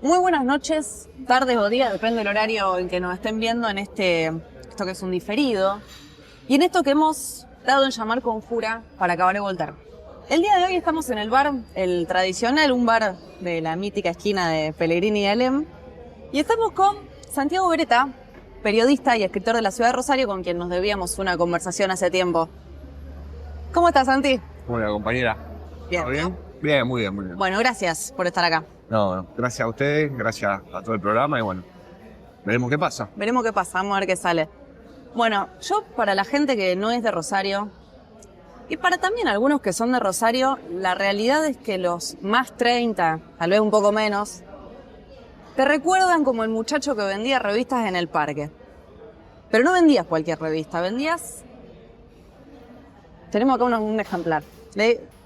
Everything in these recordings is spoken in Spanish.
Muy buenas noches, tardes o días, depende del horario en que nos estén viendo en esto que es un diferido. Y en esto que hemos dado en llamar Conjura para acabar de voltar. El día de hoy estamos en el bar, el tradicional, un bar de la mítica esquina de Pellegrini y Alem. Y estamos con Santiago Beretta, periodista y escritor de la ciudad de Rosario, con quien nos debíamos una conversación hace tiempo. ¿Cómo estás, Santi? Hola, compañera. Bien. ¿Todo bien? Bien, muy bien, muy bien. Bueno, gracias por estar acá. No, gracias a ustedes, gracias a todo el programa y bueno, veremos qué pasa. Veremos qué pasa, vamos a ver qué sale. Bueno, yo para la gente que no es de Rosario, y para también algunos que son de Rosario, la realidad es que los más 30, tal vez un poco menos, te recuerdan como el muchacho que vendía revistas en el parque. Pero no vendías cualquier revista, vendías... Tenemos acá un ejemplar.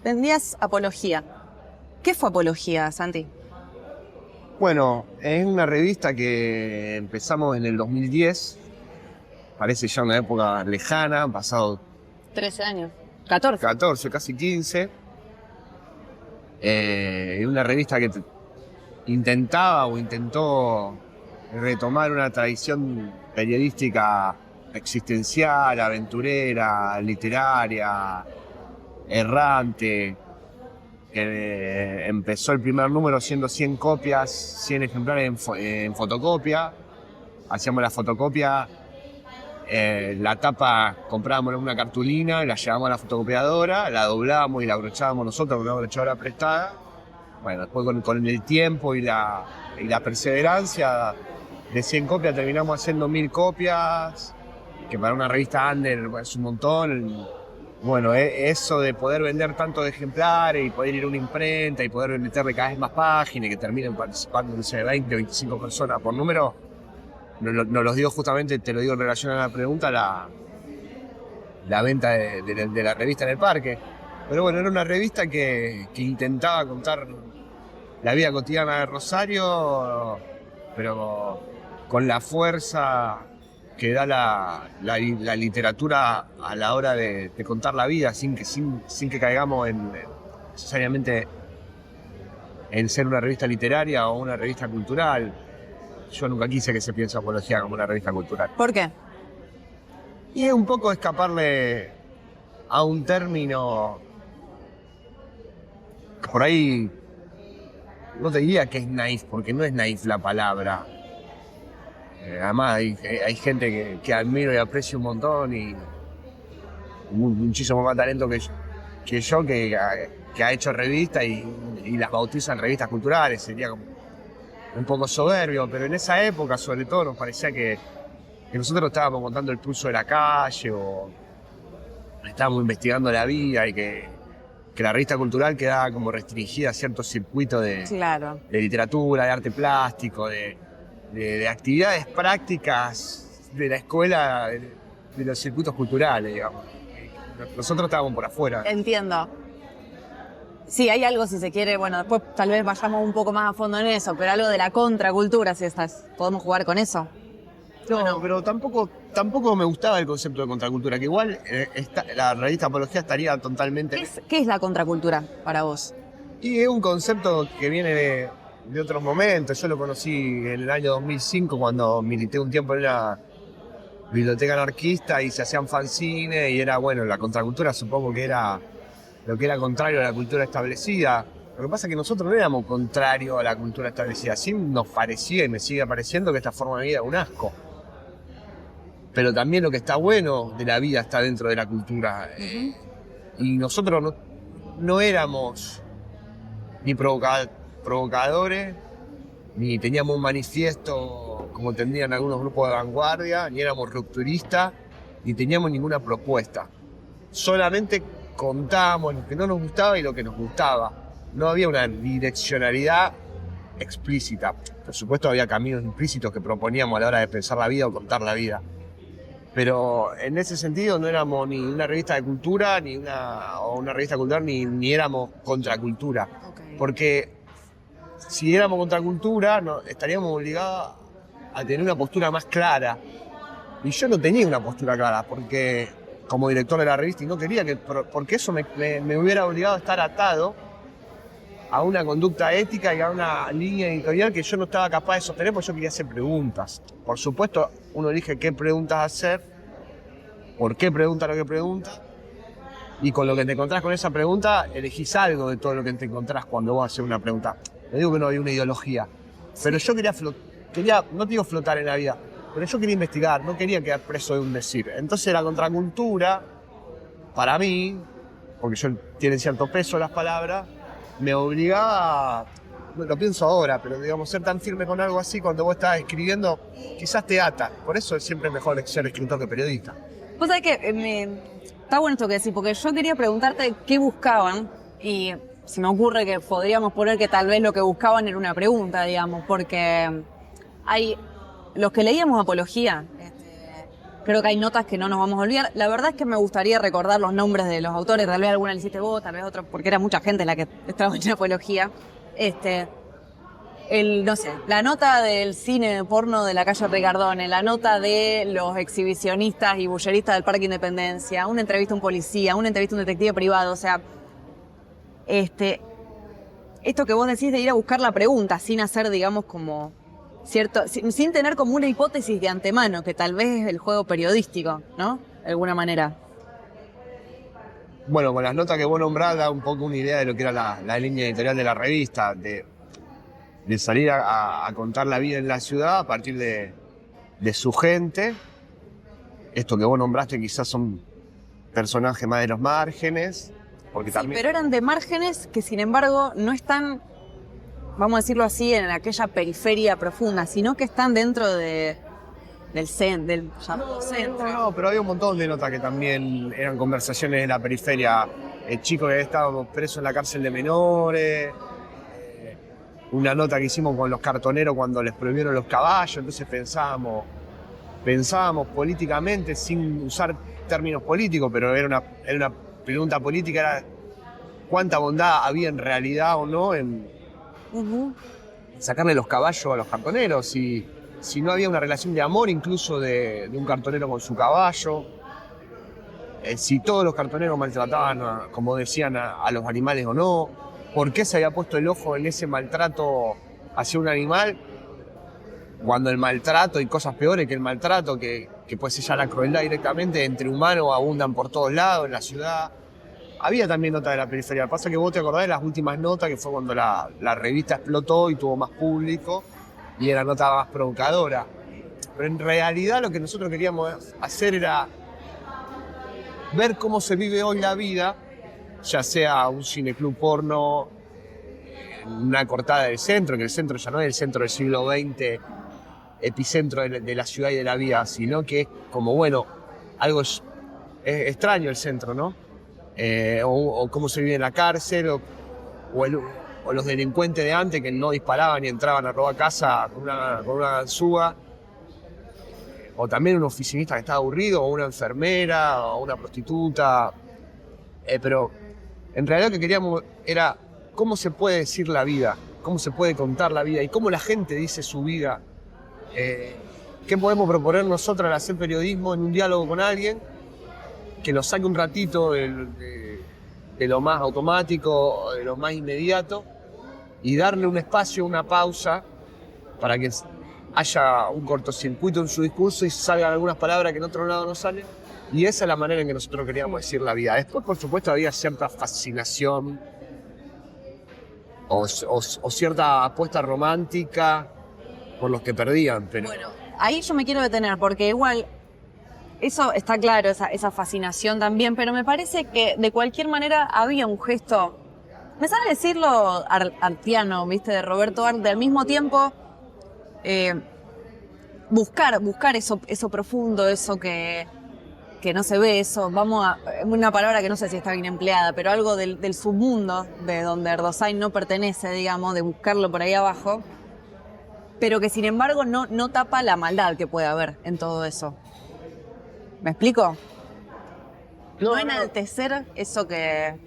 Vendías Apología. ¿Qué fue Apología, Santi? Bueno, es una revista que empezamos en el 2010, parece ya una época lejana, han pasado 13 años. 14. 14, casi 15. Una revista que intentó retomar una tradición periodística existencial, aventurera, literaria, errante, que empezó el primer número siendo 100 copias, 100 ejemplares en fotocopia. Hacíamos la fotocopia, la tapa comprábamos una cartulina, la llevábamos a la fotocopiadora, la doblábamos y la abrochábamos nosotros con una abrochadora prestada. Bueno, después con el tiempo y la perseverancia, de 100 copias terminamos haciendo 1000 copias, que para una revista under es un montón. Bueno, eso de poder vender tantos ejemplares y poder ir a una imprenta y poder meterle cada vez más páginas y que terminen participando, no sé, 20 o 25 personas por número, nos los dio justamente, te lo digo en relación a la pregunta, la venta de la revista en el parque. Pero bueno, era una revista que intentaba contar la vida cotidiana de Rosario, pero con la fuerza que da la literatura a la hora de contar la vida, sin que caigamos necesariamente en ser una revista literaria o una revista cultural. Yo nunca quise que se piense Apología como una revista cultural. ¿Por qué? Y es un poco escaparle a un término, por ahí, no te diría que es naif, porque no es naif la palabra. Además hay gente que admiro y aprecio un montón y muchísimo más talento que yo que ha hecho revistas y las bautizan revistas culturales. Sería como un poco soberbio, pero en esa época sobre todo nos parecía que nosotros estábamos contando el pulso de la calle o estábamos investigando la vida y que la revista cultural quedaba como restringida a ciertos circuitos Claro. de literatura, de arte plástico, de actividades prácticas de la escuela, de los circuitos culturales, digamos. Nosotros estábamos por afuera. Entiendo. Sí, hay algo, si se quiere, bueno, después tal vez vayamos un poco más a fondo en eso, pero algo de la contracultura, si podemos jugar con eso. No, pero tampoco me gustaba el concepto de contracultura, que igual la revista Apología estaría totalmente... ¿Qué es la contracultura para vos? Y es un concepto que viene de otros momentos. Yo lo conocí en el año 2005 cuando milité un tiempo en una biblioteca anarquista y se hacían fanzines y era, bueno, la contracultura supongo que era lo que era contrario a la cultura establecida. Lo que pasa es que nosotros no éramos contrarios a la cultura establecida. Sí nos parecía y me sigue pareciendo que esta forma de vida es un asco. Pero también lo que está bueno de la vida está dentro de la cultura. Y nosotros no éramos ni provocadores, ni teníamos un manifiesto como tendrían algunos grupos de vanguardia, ni éramos rupturistas, ni teníamos ninguna propuesta. Solamente contábamos lo que no nos gustaba y lo que nos gustaba. No había una direccionalidad explícita. Por supuesto había caminos implícitos que proponíamos a la hora de pensar la vida o contar la vida. Pero en ese sentido no éramos ni una revista de cultura, ni una revista cultural, ni éramos contracultura. Okay. Porque si éramos contracultura, estaríamos obligados a tener una postura más clara. Y yo no tenía una postura clara, porque como director de la revista, y no quería porque eso me hubiera obligado a estar atado a una conducta ética y a una línea editorial que yo no estaba capaz de sostener porque yo quería hacer preguntas. Por supuesto, uno elige qué preguntas hacer, por qué pregunta lo que pregunta, y con lo que te encontrás con esa pregunta, elegís algo de todo lo que te encontrás cuando vos haces una pregunta. No digo que no hay una ideología, pero yo quería, no te digo flotar en la vida, pero yo quería investigar, no quería quedar preso de un decir. Entonces la contracultura, para mí, porque tienen cierto peso las palabras, me obligaba, lo pienso ahora, pero digamos, ser tan firme con algo así cuando vos estás escribiendo, quizás te ata. Por eso es siempre mejor ser escritor que periodista. Vos sabés que está bueno esto que decís, porque yo quería preguntarte qué buscaban, y se me ocurre que podríamos poner que tal vez lo que buscaban era una pregunta, digamos, porque hay los que leíamos apología, creo que hay notas que no nos vamos a olvidar. La verdad es que me gustaría recordar los nombres de los autores, tal vez alguna le hiciste vos, tal vez otra, porque era mucha gente la que estaba en apología. No sé, la nota del cine porno de la calle Ricardone, la nota de los exhibicionistas y bulleristas del Parque Independencia, una entrevista a un policía, una entrevista a un detective privado, o sea, esto que vos decís de ir a buscar la pregunta sin hacer, digamos, como cierto, sin tener como una hipótesis de antemano, que tal vez es el juego periodístico, ¿no? De alguna manera. Bueno, con las notas que vos nombrás da un poco una idea de lo que era la línea editorial de la revista, de salir a contar la vida en la ciudad a partir de su gente. Esto que vos nombraste quizás son personajes más de los márgenes. Porque sí, también... pero eran de márgenes que sin embargo no están, vamos a decirlo así, en aquella periferia profunda, sino que están dentro del llamado centro. No, pero había un montón de notas que también eran conversaciones en la periferia. El chico que había estado preso en la cárcel de menores, una nota que hicimos con los cartoneros cuando les prohibieron los caballos, entonces pensábamos políticamente sin usar términos políticos, pero era una pregunta política, era cuánta bondad había en realidad o no en sacarle los caballos a los cartoneros, si no había una relación de amor incluso de un cartonero con su caballo, si todos los cartoneros maltrataban, como decían, a los animales o no, por qué se había puesto el ojo en ese maltrato hacia un animal, cuando el maltrato y cosas peores que el maltrato, que puede ser ya la crueldad directamente, entre humanos abundan por todos lados en la ciudad. Había también notas de la periferia. Pasa que vos te acordás de las últimas notas, que fue cuando la revista explotó y tuvo más público, y era nota más provocadora. Pero en realidad lo que nosotros queríamos hacer era ver cómo se vive hoy la vida, ya sea un cineclub porno, una cortada del centro, que el centro ya no es el centro del siglo XX, epicentro de la ciudad y de la vida, sino que es como, bueno, algo es extraño el centro, ¿no? O cómo se vive en la cárcel, o los delincuentes de antes que no disparaban y entraban a robar casa con una ganzúa, o también un oficinista que estaba aburrido, o una enfermera, o una prostituta, pero en realidad lo que queríamos era cómo se puede decir la vida, cómo se puede contar la vida y cómo la gente dice su vida. ¿Qué podemos proponer nosotros al hacer periodismo en un diálogo con alguien que nos saque un ratito de lo más automático, de lo más inmediato, y darle un espacio, una pausa, para que haya un cortocircuito en su discurso y salgan algunas palabras que en otro lado no salen? Y esa es la manera en que nosotros queríamos decir la vida. Después, por supuesto, había cierta fascinación o cierta apuesta romántica por los que perdían, pero... Bueno, ahí yo me quiero detener, porque igual eso está claro, esa fascinación también, pero me parece que de cualquier manera había un gesto, me sale decirlo artiano, ¿viste? De Roberto Arte, al mismo tiempo buscar eso profundo, eso que no se ve, eso, una palabra que no sé si está bien empleada, pero algo del submundo, de donde Erdosay no pertenece, digamos, de buscarlo por ahí abajo, pero que sin embargo no tapa la maldad que puede haber en todo eso. ¿Me explico? No enaltecer eso que...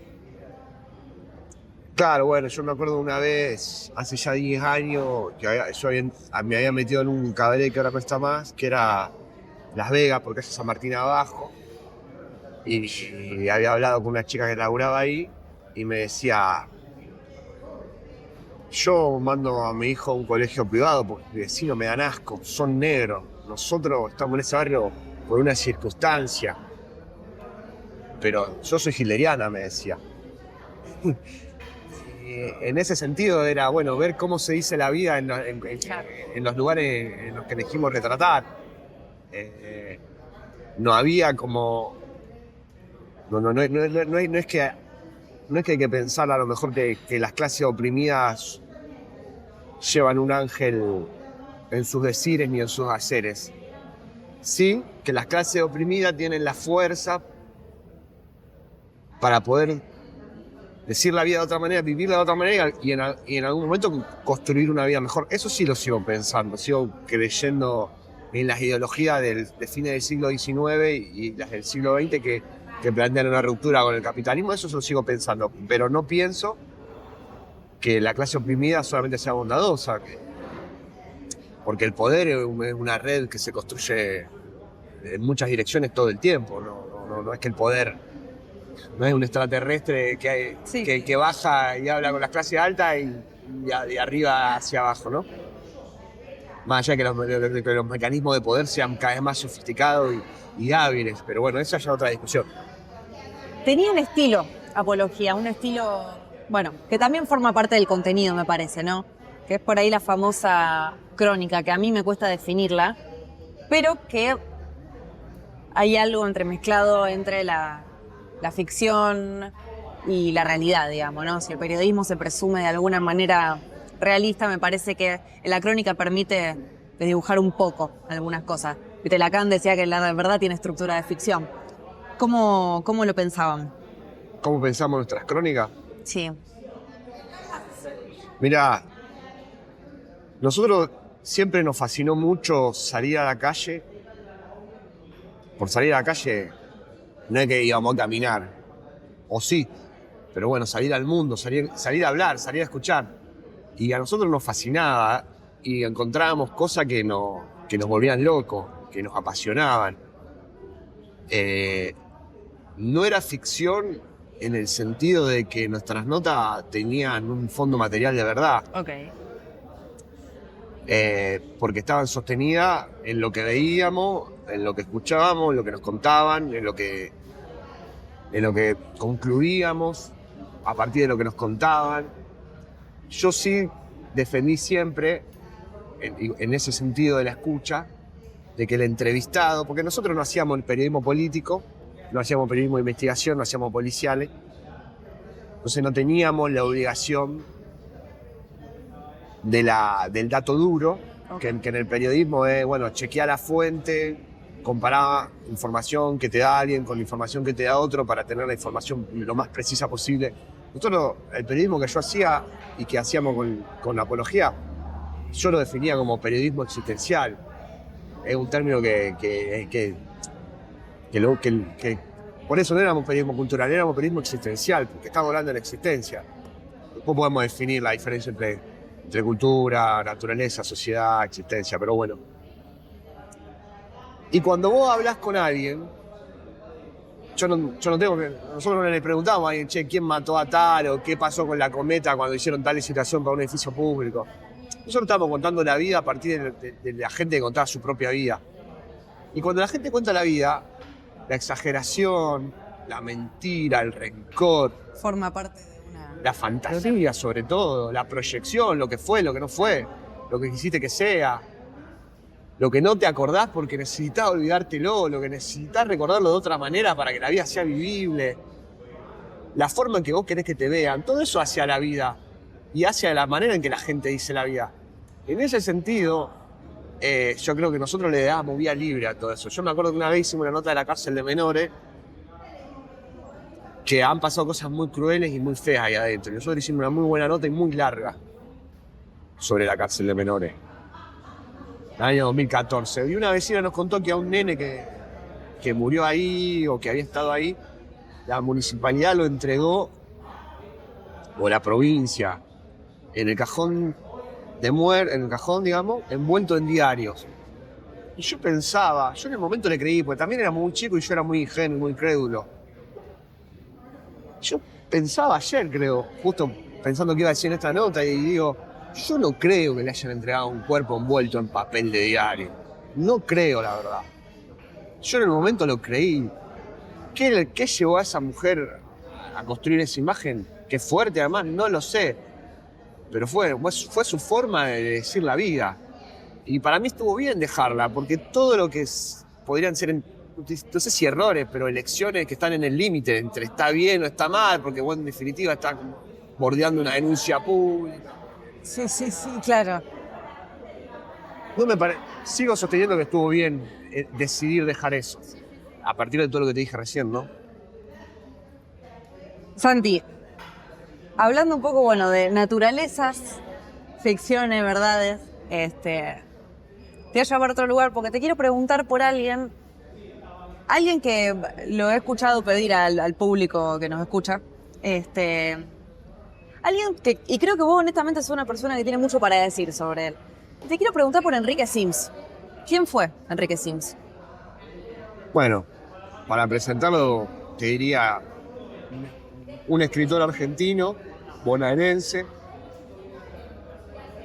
Claro, bueno, yo me acuerdo una vez, hace ya 10 años, que me había metido en un cabaret que ahora no está más, que era Las Vegas, porque es San Martín abajo, y había hablado con una chica que laburaba ahí, y me decía, Yo mando a mi hijo a un colegio privado porque mis vecinos me dan asco, son negros. Nosotros estamos en ese barrio por una circunstancia. Pero yo soy hitleriana, me decía. Y en ese sentido era, bueno, ver cómo se dice la vida en los lugares en los que elegimos retratar. No había como... No es que hay que pensar a lo mejor que las clases oprimidas llevan un ángel en sus decires ni en sus haceres. Sí, que las clases oprimidas tienen la fuerza para poder decir la vida de otra manera, vivirla de otra manera y en algún momento construir una vida mejor. Eso sí lo sigo pensando, sigo creyendo en las ideologías de fines del siglo XIX y las del siglo XX que plantean una ruptura con el capitalismo. Eso lo sigo pensando, pero no pienso que la clase oprimida solamente sea bondadosa, porque el poder es una red que se construye en muchas direcciones todo el tiempo. No es que el poder no es un extraterrestre que baja y habla con las clases altas y de arriba hacia abajo, ¿no? Más allá de que los mecanismos de poder sean cada vez más sofisticados y hábiles, pero bueno, esa ya es otra discusión. Tenía un estilo, Apología, un estilo, bueno, que también forma parte del contenido, me parece, ¿no? Que es por ahí la famosa crónica, que a mí me cuesta definirla, pero que hay algo entremezclado entre la ficción y la realidad, digamos, ¿no? Si el periodismo se presume de alguna manera realista, me parece que la crónica permite dibujar un poco algunas cosas. Viste, Lacan decía que la verdad tiene estructura de ficción. ¿Cómo lo pensaban? ¿Cómo pensamos nuestras crónicas? Sí. Mirá, nosotros siempre nos fascinó mucho salir a la calle. Por salir a la calle no es que íbamos a caminar, o sí, pero bueno, salir al mundo, salir a hablar, salir a escuchar. Y a nosotros nos fascinaba y encontrábamos cosas que nos volvían locos, que nos apasionaban. No era ficción en el sentido de que nuestras notas tenían un fondo material de verdad. Ok. Porque estaban sostenidas en lo que veíamos, en lo que escuchábamos, en lo que nos contaban, en lo que concluíamos a partir de lo que nos contaban. Yo sí defendí siempre, en ese sentido de la escucha, de que el entrevistado, porque nosotros no hacíamos periodismo político, no hacíamos periodismo de investigación, no hacíamos policiales, entonces no teníamos la obligación del dato duro, okay, que en el periodismo es, bueno, chequear la fuente, comparar información que te da alguien con la información que te da otro para tener la información lo más precisa posible. Nosotros, el periodismo que yo hacía y que hacíamos con la Apología, yo lo definía como periodismo existencial. Es un término que por eso no éramos periodismo cultural, éramos periodismo existencial, porque estamos hablando de la existencia. Después podemos definir la diferencia entre cultura, naturaleza, sociedad, existencia, pero bueno. Y cuando vos hablas con alguien, nosotros no le preguntamos a alguien, che, ¿quién mató a tal? O qué pasó con la cometa cuando hicieron tal licitación para un edificio público. Nosotros estábamos contando la vida a partir de la gente que contaba su propia vida. Y cuando la gente cuenta la vida, la exageración, la mentira, el rencor, Forma parte de la fantasía sobre todo, la proyección, lo que fue, lo que no fue, lo que quisiste que sea, lo que no te acordás porque necesitas olvidártelo, lo que necesitas recordarlo de otra manera para que la vida sea vivible, la forma en que vos querés que te vean, todo eso hacia la vida y hacia la manera en que la gente dice la vida. En ese sentido, yo creo que nosotros le dábamos vía libre a todo eso. Yo me acuerdo que una vez hicimos una nota de la cárcel de menores, que han pasado cosas muy crueles y muy feas ahí adentro. Nosotros hicimos una muy buena nota y muy larga sobre la cárcel de menores. En el año 2014. Y una vecina nos contó que a un nene que murió ahí o que había estado ahí, la municipalidad lo entregó, o la provincia, en el cajón de muerte, en el cajón, digamos, envuelto en diarios. Y yo pensaba, yo en el momento le creí, porque también era muy chico y yo era muy ingenuo, muy crédulo. Yo pensaba ayer, creo, justo pensando qué iba a decir en esta nota y digo, yo no creo que le hayan entregado un cuerpo envuelto en papel de diario. No creo, la verdad. Yo en el momento lo creí. ¿Qué llevó a esa mujer a construir esa imagen? Qué fuerte, además, no lo sé. Pero fue su forma de decir la vida. Y para mí estuvo bien dejarla, porque todo lo que podrían ser, no sé si errores, pero elecciones que están en el límite entre está bien o está mal, porque bueno, en definitiva está bordeando una denuncia pública. Sí, claro. No me sigo sosteniendo que estuvo bien decidir dejar eso, a partir de todo lo que te dije recién, ¿no? Santi, hablando un poco, bueno, de naturalezas, ficciones, verdades, te voy a llevar a otro lugar porque te quiero preguntar por alguien que lo he escuchado pedir al público que nos escucha, alguien que, y creo que vos honestamente sos una persona que tiene mucho para decir sobre él. Te quiero preguntar por Enrique Sims. ¿Quién fue Enrique Sims? Bueno, para presentarlo te diría un escritor argentino, bonaerense,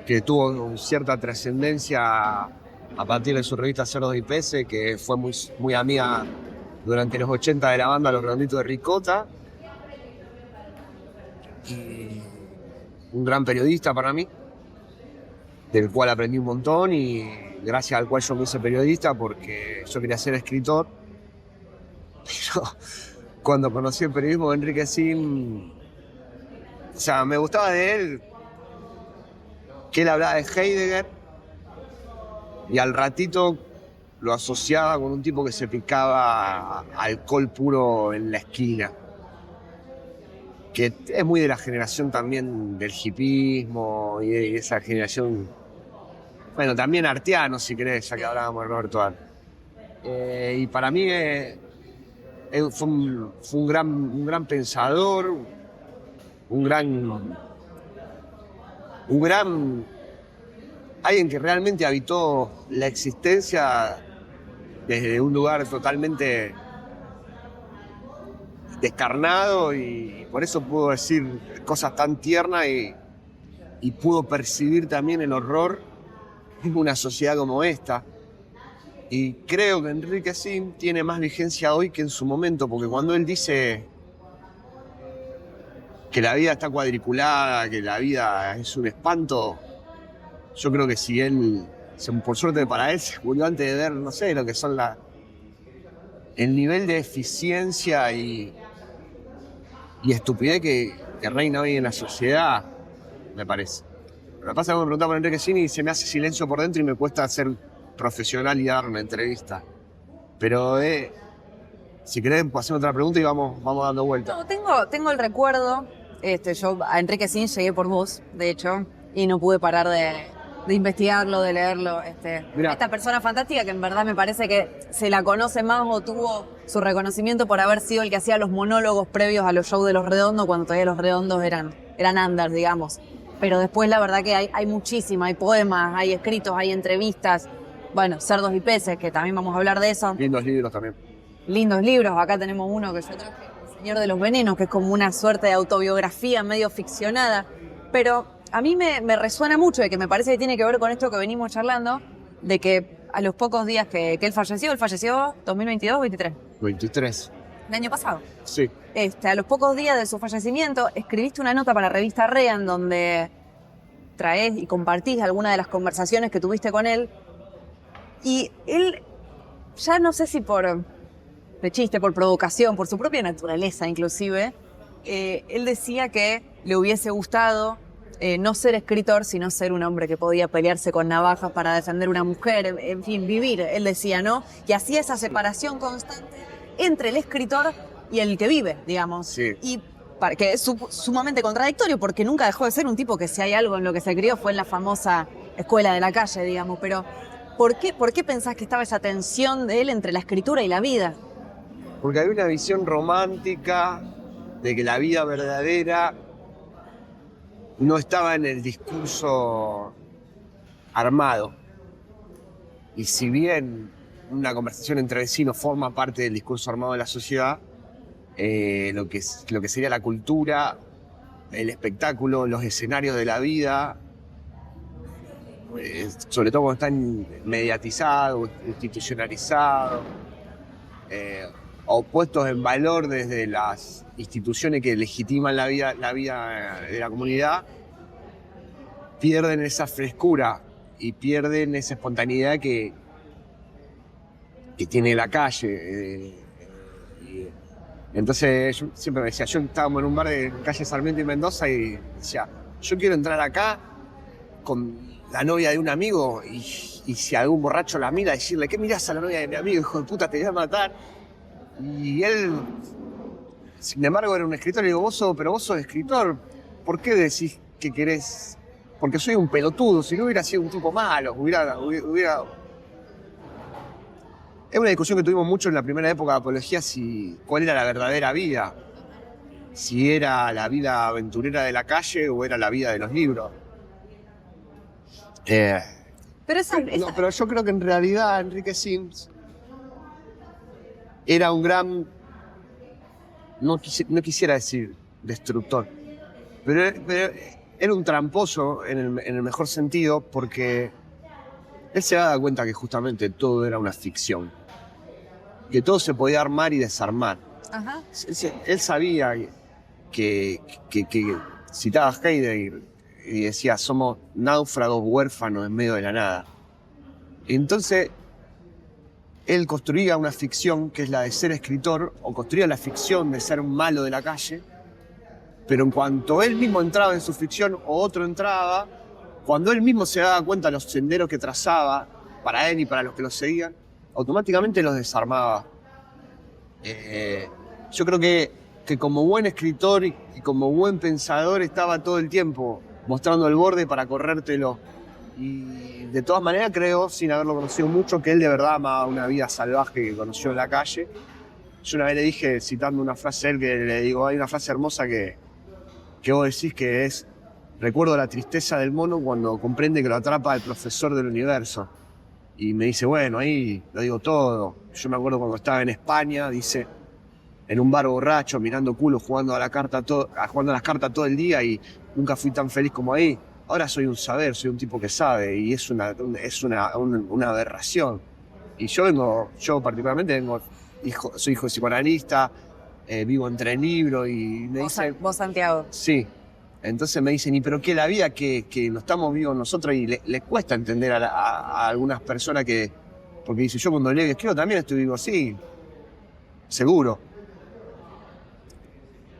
que tuvo cierta trascendencia a partir de su revista Cerdos y Peces, que fue muy amiga durante los 80 de la banda Los Redonditos de Ricota. Y un gran periodista para mí, del cual aprendí un montón y gracias al cual yo me hice periodista porque yo quería ser escritor. Pero cuando conocí el periodismo de Enrique Sim, o sea, me gustaba de él que él hablaba de Heidegger y al ratito lo asociaba con un tipo que se picaba alcohol puro en la esquina. Que es muy de la generación también del hipismo y de esa generación, bueno, también arteano, si querés, ya que hablábamos de Roberto Art. Y para mí fue un gran pensador, un gran alguien que realmente habitó la existencia desde un lugar totalmente descarnado y por eso pudo decir cosas tan tiernas y pudo percibir también el horror en una sociedad como esta. Y creo que Enrique Sim tiene más vigencia hoy que en su momento, porque cuando él dice que la vida está cuadriculada, que la vida es un espanto, yo creo que si él, por suerte para él, se murió antes de ver, no sé, lo que son el nivel de eficiencia y estupidez que reina hoy en la sociedad, me parece. Lo que pasa es que me preguntaba por Enrique Sim y se me hace silencio por dentro y me cuesta ser profesional y dar una entrevista. Pero si querés, hacer otra pregunta y vamos dando vueltas. No, tengo el recuerdo. Yo a Enrique Sim llegué por vos, de hecho, y no pude parar de investigarlo, de leerlo. Esta persona fantástica que en verdad me parece que se la conoce más o tuvo su reconocimiento por haber sido el que hacía los monólogos previos a los shows de Los Redondos, cuando todavía Los Redondos eran under, digamos. Pero después la verdad que hay muchísima, hay poemas, hay escritos, hay entrevistas. Bueno, Cerdos y Peces, que también vamos a hablar de eso. Lindos libros también. Lindos libros. Acá tenemos uno que yo traje, El Señor de los Venenos, que es como una suerte de autobiografía medio ficcionada. Pero a mí me resuena mucho y que me parece que tiene que ver con esto que venimos charlando, de que a los pocos días que él falleció 2022 o 23. 23. El año pasado. Sí. A los pocos días de su fallecimiento, escribiste una nota para la revista Rea en donde traes y compartís algunas de las conversaciones que tuviste con él. Y él, ya no sé si de chiste, por provocación, por su propia naturaleza inclusive, él decía que le hubiese gustado no ser escritor, sino ser un hombre que podía pelearse con navajas para defender una mujer, en fin, vivir, él decía, ¿no? Y hacía esa separación constante entre el escritor y el que vive, digamos. Sí. Y que es sumamente contradictorio, porque nunca dejó de ser un tipo que si hay algo en lo que se crió fue en la famosa escuela de la calle, digamos, pero ¿por qué pensás que estaba esa tensión de él entre la escritura y la vida? Porque había una visión romántica de que la vida verdadera no estaba en el discurso armado. Y si bien una conversación entre vecinos forma parte del discurso armado de la sociedad, lo que sería la cultura el espectáculo, los escenarios de la vida, sobre todo cuando están mediatizados, institucionalizados, o puestos en valor desde las instituciones que legitiman la vida de la comunidad, pierden esa frescura y pierden esa espontaneidad que tiene la calle. Entonces yo siempre me decía, yo estábamos en un bar de calle Sarmiento y Mendoza y decía, yo quiero entrar acá con la novia de un amigo y si algún borracho la mira, decirle, ¿qué mirás a la novia de mi amigo? Hijo de puta, te voy a matar. Y él, sin embargo, era un escritor. Y digo, pero vos sos escritor, ¿por qué decís que querés? Porque soy un pelotudo, si no hubiera sido un tipo malo, hubiera... Es una discusión que tuvimos mucho en la primera época de Apología, cuál era la verdadera vida. Si era la vida aventurera de la calle o era la vida de los libros. Pero No, pero yo creo que en realidad Enrique Sims era un gran, no quisiera decir destructor, pero era un tramposo en el mejor sentido, porque él se daba cuenta que justamente todo era una ficción, que todo se podía armar y desarmar. Ajá. Él sabía que citaba a Heidegger y decía, somos náufragos huérfanos en medio de la nada. Entonces, él construía una ficción que es la de ser escritor, o construía la ficción de ser un malo de la calle, pero en cuanto él mismo entraba en su ficción o otro entraba, cuando él mismo se daba cuenta de los senderos que trazaba para él y para los que lo seguían, automáticamente los desarmaba. Yo creo que como buen escritor y como buen pensador estaba todo el tiempo mostrando el borde para corrértelo. Y de todas maneras creo, sin haberlo conocido mucho, que él de verdad amaba una vida salvaje que conoció en la calle. Yo una vez le dije, citando una frase a él, que le digo, hay una frase hermosa que vos decís que es: recuerdo la tristeza del mono cuando comprende que lo atrapa el profesor del universo. Y me dice, bueno, ahí lo digo todo. Yo me acuerdo cuando estaba en España, dice, en un bar borracho, mirando culo, jugando a las cartas todo el día, y nunca fui tan feliz como ahí. Ahora soy un saber, soy un tipo que sabe, y es una aberración. Y yo particularmente soy hijo de psicoanalista, vivo entre libros, y me dicen... ¿Vos, Santiago? Sí. Entonces me dicen, ¿y pero qué la vida que no estamos vivos nosotros? Y les cuesta entender a algunas personas que... Porque dice, yo cuando leo y escribo también estoy vivo, sí, seguro.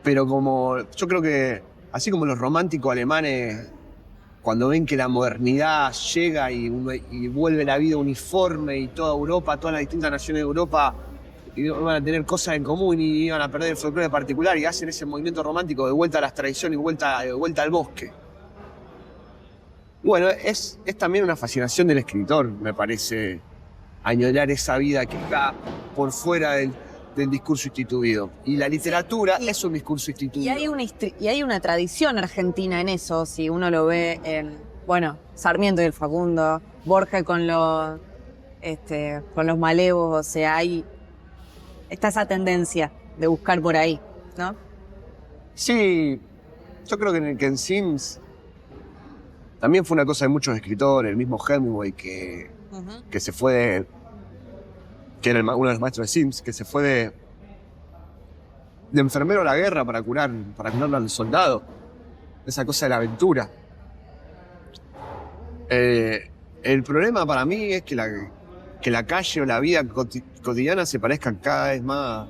Pero yo creo que, así como los románticos alemanes, cuando ven que la modernidad llega y vuelve la vida uniforme y toda Europa, todas las distintas naciones de Europa iban a tener cosas en común y iban a perder el folclore particular, y hacen ese movimiento romántico de vuelta a las tradiciones y vuelta al bosque. Bueno, es también una fascinación del escritor, me parece, añorar esa vida que está por fuera del discurso instituido. Y la literatura es un discurso instituido. Y hay una tradición argentina en eso, si uno lo ve en, Sarmiento y el Facundo, Borges con los malevos, o sea, está esa tendencia de buscar por ahí, ¿no? Sí, yo creo que en Sims también fue una cosa de muchos escritores, el mismo Hemingway que se fue que era uno de los maestros de Sims, que se fue de enfermero a la guerra para curar al soldado. Esa cosa de la aventura. El problema para mí es que la calle o la vida cotidiana se parezcan cada vez más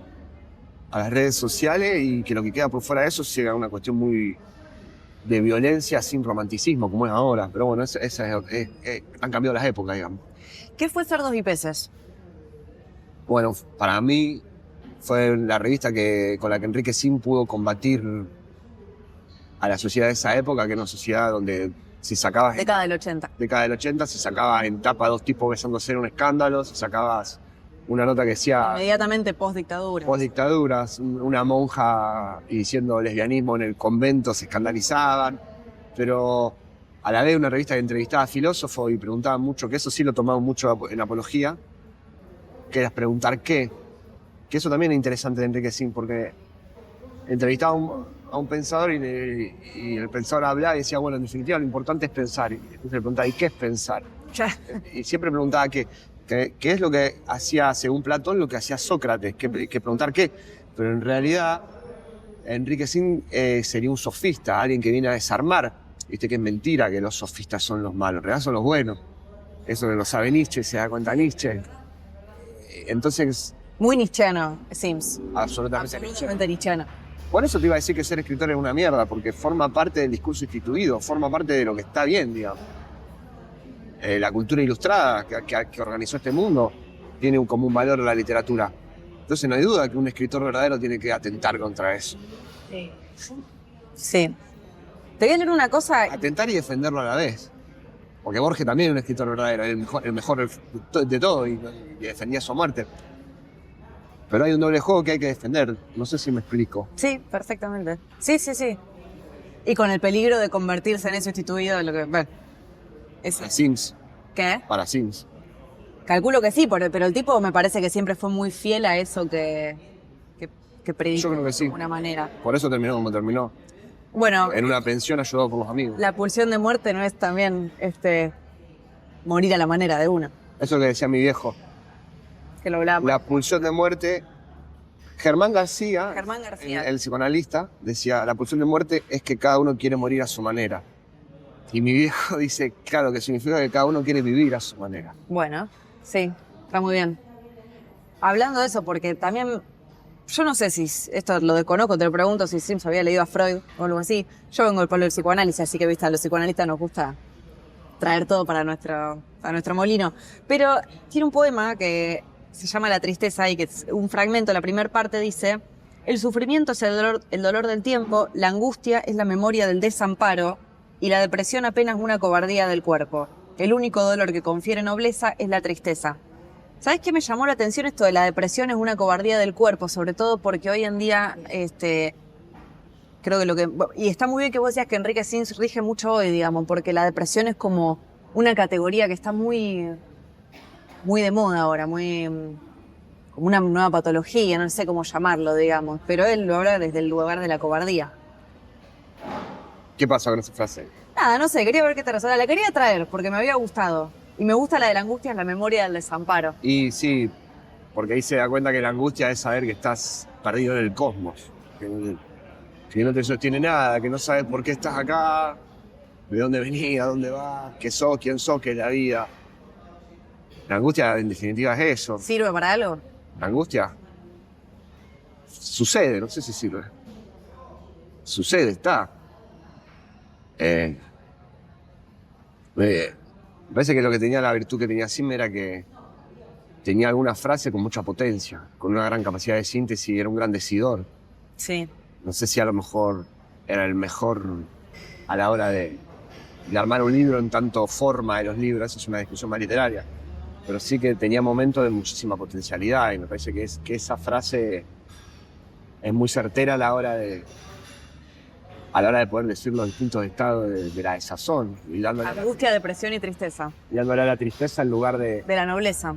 a las redes sociales, y que lo que queda por fuera de eso sea una cuestión muy de violencia sin romanticismo, como es ahora. Pero bueno, han cambiado las épocas, digamos. ¿Qué fue Cerdos y Peces? Bueno, para mí fue la revista con la que Enrique Sims pudo combatir a la sociedad de esa época, que era una sociedad donde si sacabas... Década del 80. Década del 80, se sacaba en tapa dos tipos besándose en un escándalo, se sacabas una nota que decía... Inmediatamente post-dictadura. Post-dictaduras, una monja diciendo lesbianismo en el convento, se escandalizaban, pero a la vez una revista que entrevistaba a filósofos y preguntaba mucho, que eso sí lo tomaba mucho en Apología, que era preguntar qué. Que eso también es interesante de Enrique Sims, porque entrevistaba a un pensador y el pensador hablaba y decía, bueno, en definitiva lo importante es pensar. Y entonces le preguntaba, ¿y qué es pensar? Y siempre preguntaba qué es lo que hacía, según Platón, lo que hacía Sócrates, que preguntar qué. Pero en realidad, Enrique Sin sería un sofista, alguien que viene a desarmar. Viste que es mentira que los sofistas son los malos, en realidad son los buenos. Eso lo sabe Nietzsche, se da cuenta Nietzsche. Entonces... Muy nietzscheano, Sims. Absolutamente nietzscheano. Por eso te iba a decir que ser escritor es una mierda, porque forma parte del discurso instituido, forma parte de lo que está bien, digamos. La cultura ilustrada que organizó este mundo tiene como un valor la literatura. Entonces no hay duda que un escritor verdadero tiene que atentar contra eso. Sí. Te voy a leer una cosa. Atentar y defenderlo a la vez. Porque Borges también es un escritor verdadero, el mejor de todo y defendía su muerte. Pero hay un doble juego que hay que defender. No sé si me explico. Sí, perfectamente. Sí. Y con el peligro de convertirse en eso instituido de lo que... Bueno, para Sims. ¿Qué? Para Sims. Calculo que sí, pero el tipo me parece que siempre fue muy fiel a eso que predicó. Yo creo que sí. De alguna manera. Por eso terminó como terminó. Bueno, en una pensión ayudado por los amigos. La pulsión de muerte no es también morir a la manera de uno. Eso que decía mi viejo. Que lo hablamos. La pulsión de muerte. Germán García, el psicoanalista, decía, la pulsión de muerte es que cada uno quiere morir a su manera. Y mi viejo dice, claro, que significa que cada uno quiere vivir a su manera. Bueno, sí, está muy bien. Hablando de eso, porque también... Yo no sé si esto lo desconozco, te lo pregunto si Sims había leído a Freud o algo así. Yo vengo del polo del psicoanálisis, así que, viste, a los psicoanalistas nos gusta traer todo para nuestro molino. Pero tiene un poema que se llama La tristeza y que es un fragmento, la primera parte dice: el sufrimiento es el dolor del tiempo, la angustia es la memoria del desamparo y la depresión apenas una cobardía del cuerpo. El único dolor que confiere nobleza es la tristeza. ¿Sabes qué me llamó la atención? Esto de la depresión es una cobardía del cuerpo, sobre todo porque hoy en día, creo que y está muy bien que vos decías que Enrique Sims rige mucho hoy, digamos, porque la depresión es como una categoría que está muy, muy de moda ahora, muy como una nueva patología, no sé cómo llamarlo, digamos, pero él lo habla desde el lugar de la cobardía. ¿Qué pasa con esa frase? Nada, no sé, quería ver qué te resuelve. La quería traer porque me había gustado. Y me gusta la de la angustia, es la memoria del desamparo. Y sí, porque ahí se da cuenta que la angustia es saber que estás perdido en el cosmos. Que no te sostiene nada, que no sabes por qué estás acá, de dónde venís, a dónde vas, qué sos, quién sos, qué es la vida. La angustia, en definitiva, es eso. ¿Sirve para algo? La angustia sucede, no sé si sirve. Sucede, está. Me parece que lo que tenía la virtud que tenía Sim era que tenía alguna frase con mucha potencia, con una gran capacidad de síntesis y era un gran decidor. Sí. No sé si a lo mejor era el mejor a la hora de armar un libro en tanto forma de los libros, eso es una discusión más literaria, pero sí que tenía momentos de muchísima potencialidad y me parece que esa frase es muy certera a la hora de poder decir los distintos estados de la desazón. Y dándole angustia, depresión y tristeza. Y dándole a la tristeza en lugar de la nobleza.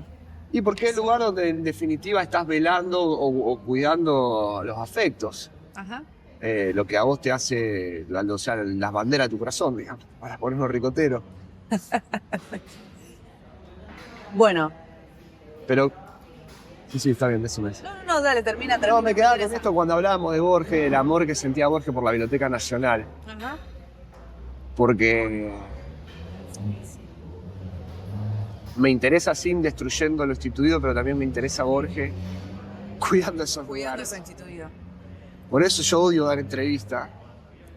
Y porque es el lugar donde en definitiva estás velando o cuidando los afectos. Ajá. Lo que a vos te hace, o sea, las banderas de tu corazón, digamos, para ponernos ricoteros. Bueno. Pero... Sí, está bien, decime. No, dale, termina. No, me quedaba con esto cuando hablábamos de Borges, el amor que sentía Borges por la Biblioteca Nacional. Ajá. Porque me interesa Sim destruyendo lo instituido, pero también me interesa Borges cuidando esos lugares. Cuidando eso instituido. Por eso yo odio dar entrevistas,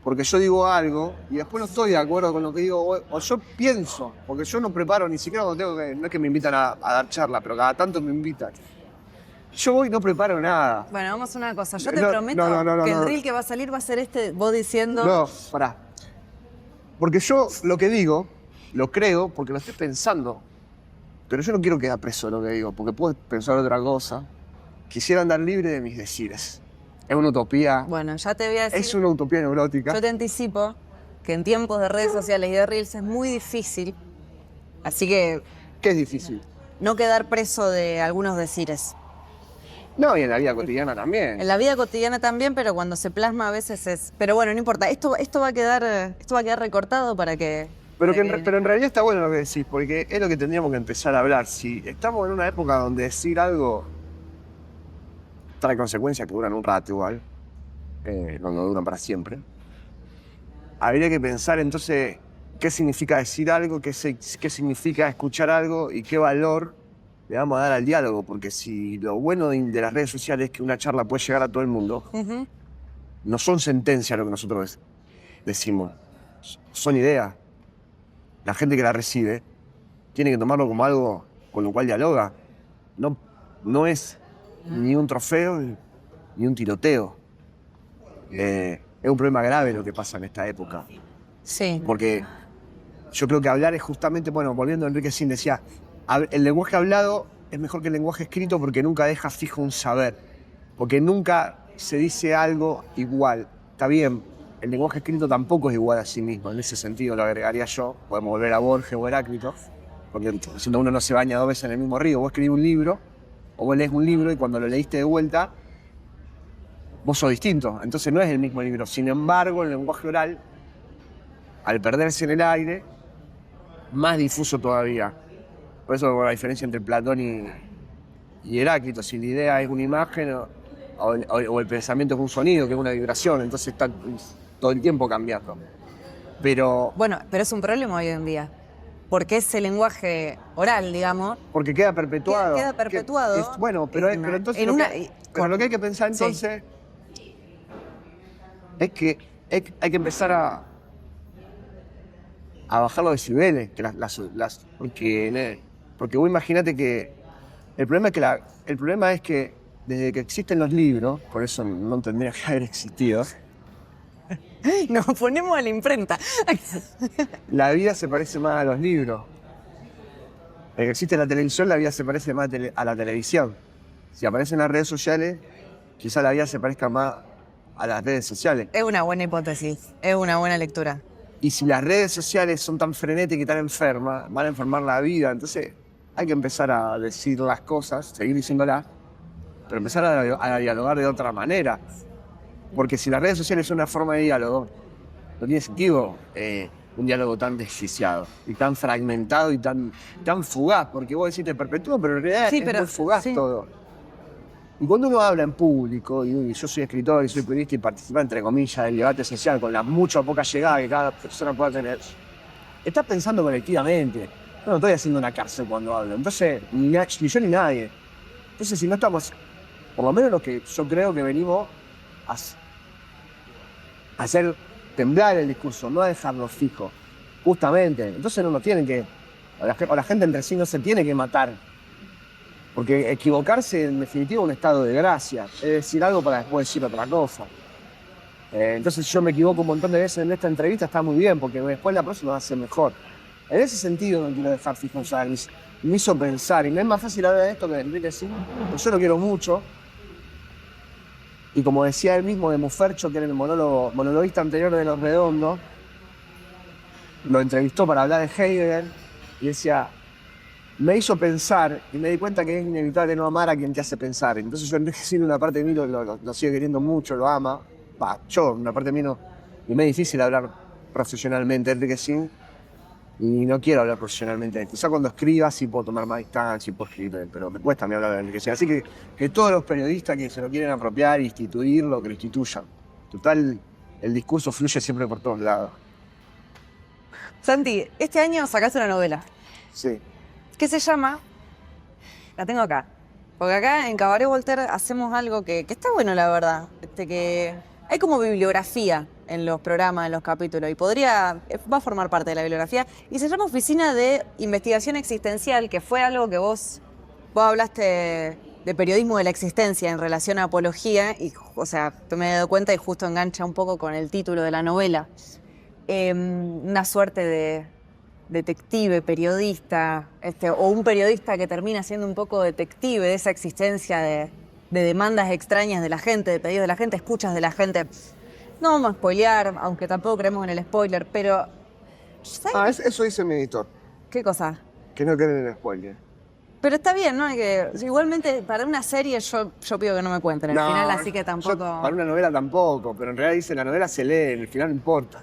porque yo digo algo y después no estoy de acuerdo con lo que digo, o yo pienso, porque yo no preparo ni siquiera cuando tengo que, no es que me invitan a dar charla, pero cada tanto me invitan. Yo voy y no preparo nada. Bueno, vamos a una cosa. Yo te prometo que el reel que va a salir va a ser vos diciendo... No, pará. Porque yo lo que digo, lo creo porque lo estoy pensando. Pero yo no quiero quedar preso de lo que digo, porque puedo pensar otra cosa. Quisiera andar libre de mis decires. Es una utopía. Bueno, ya te voy a decir... Es una utopía neurótica. Yo te anticipo que en tiempos de redes sociales y de reels es muy difícil. Así que... ¿Qué es difícil? No quedar preso de algunos decires. No, y en la vida cotidiana también. En la vida cotidiana también, pero cuando se plasma a veces es... Pero bueno, no importa, esto va a quedar recortado para que... Pero en realidad está bueno lo que decís, porque es lo que tendríamos que empezar a hablar. Si estamos en una época donde decir algo trae consecuencias que duran un rato igual, no duran para siempre, habría que pensar entonces qué significa decir algo, qué significa escuchar algo y qué valor le vamos a dar al diálogo. Porque si lo bueno de las redes sociales es que una charla puede llegar a todo el mundo, no son sentencias lo que nosotros decimos, son ideas. La gente que la recibe tiene que tomarlo como algo con lo cual dialoga. No es ni un trofeo ni un tiroteo. Es un problema grave lo que pasa en esta época. Sí. Porque yo creo que hablar es justamente, bueno, volviendo a Enrique Sin, decía, el lenguaje hablado es mejor que el lenguaje escrito porque nunca deja fijo un saber. Porque nunca se dice algo igual. Está bien, el lenguaje escrito tampoco es igual a sí mismo. En ese sentido lo agregaría yo. Podemos volver a Borges o Heráclito. Porque si uno no se baña 2 veces en el mismo río. Vos escribís un libro, o vos lees un libro y cuando lo leíste de vuelta, vos sos distinto. Entonces no es el mismo libro. Sin embargo, el lenguaje oral, al perderse en el aire, más difuso todavía. Por eso la diferencia entre Platón y Heráclito. Si la idea es una imagen o el pensamiento es un sonido, que es una vibración, entonces está todo el tiempo cambiando. Pero... Bueno, pero es un problema hoy en día. Porque ese lenguaje oral, digamos... Porque queda perpetuado. Queda perpetuado. Bueno, pero entonces... Lo que hay que pensar entonces... Sí. Es que hay que empezar a bajar los decibeles. Porque vos imaginate que... El problema es que desde que existen los libros, por eso no tendría que haber existido... Nos ponemos a la imprenta. La vida se parece más a los libros. Desde que existe la televisión, la vida se parece más a la televisión. Si aparecen las redes sociales, quizá la vida se parezca más a las redes sociales. Es una buena hipótesis, es una buena lectura. Y si las redes sociales son tan frenéticas y tan enfermas, van a enfermar la vida. Entonces hay que empezar a decir las cosas, seguir diciéndolas, pero empezar a dialogar de otra manera. Porque si las redes sociales son una forma de diálogo, no tiene sentido un diálogo tan desquiciado y tan fragmentado y tan fugaz. Porque vos decís te perpetúo, pero en realidad es muy fugaz todo. Y cuando uno habla en público, y yo soy escritor y soy periodista y participo, entre comillas, del debate social con la mucha o poca llegada que cada persona pueda tener, estás pensando colectivamente. Yo no estoy haciendo una cárcel cuando hablo. Entonces, ni yo ni nadie. Entonces, si no estamos, por lo menos lo que yo creo que venimos a hacer temblar el discurso, no a dejarlo fijo, justamente. Entonces no nos tienen que... O la gente entre sí no se tiene que matar. Porque equivocarse, en definitiva, es un estado de gracia. Es decir algo para después decir otra cosa. Entonces yo me equivoco un montón de veces en esta entrevista, está muy bien, porque después la próxima va a ser mejor. En ese sentido no quiero dejar fijo, o sea, me hizo pensar. Y me es más fácil hablar de esto que de Enrique Sin, porque yo lo quiero mucho. Y como decía él mismo de Mufercho, que era el monologuista anterior de Los Redondos, lo entrevistó para hablar de Heidegger y decía, me hizo pensar y me di cuenta que es inevitable no amar a quien te hace pensar. Entonces yo Enrique Sin, una parte de mí lo sigue queriendo mucho, lo ama. Yo, una parte de mí no. Y me es difícil hablar profesionalmente de Enrique Sin y no quiero hablar profesionalmente. Quizá cuando escriba sí puedo tomar más distancia y puedo escribir, pero me cuesta a mí hablar de Enrique Sin. Así que todos los periodistas que se lo quieren apropiar e instituirlo, que lo instituyan. Total, el discurso fluye siempre por todos lados. Santi, este año sacaste una novela. Sí. ¿Qué se llama? La tengo acá. Porque acá en Cabaret Voltaire hacemos algo que está bueno, la verdad. Que hay como bibliografía en los programas, en los capítulos, y va a formar parte de la bibliografía. Y se llama Oficina de Investigación Existencial, que fue algo que vos hablaste de periodismo de la existencia en relación a apología, y, o sea, me he dado cuenta y justo engancha un poco con el título de la novela. Una suerte de detective, periodista, o un periodista que termina siendo un poco detective de esa existencia de demandas extrañas de la gente, de pedidos de la gente, escuchas de la gente. No vamos a spoilear, aunque tampoco creemos en el spoiler, pero... Eso dice mi editor. ¿Qué cosa? Que no creen en el spoiler. Pero está bien, ¿no? Igualmente, para una serie yo pido que no me cuenten el final, así que tampoco... Para una novela tampoco, pero en realidad dice, la novela se lee, el final no importa.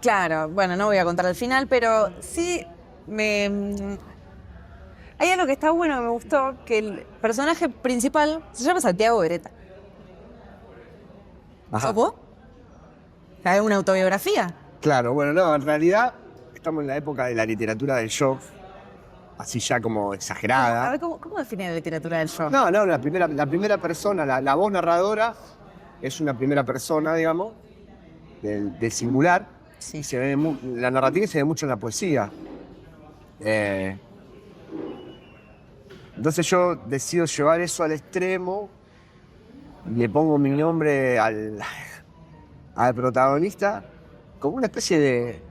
Claro, bueno, no voy a contar el final, pero sí me... Hay algo que está bueno, que me gustó, que el personaje principal se llama Santiago Beretta. ¿Sos vos? ¿Es una autobiografía? Claro, bueno, no, en realidad estamos en la época de la literatura del shock, así ya como exagerada. A ver, ¿cómo define la literatura del shock? No, la primera persona, la voz narradora es una primera persona, digamos, del singular. Sí. Y la narrativa se ve mucho en la poesía. Entonces yo decido llevar eso al extremo y le pongo mi nombre al protagonista como una especie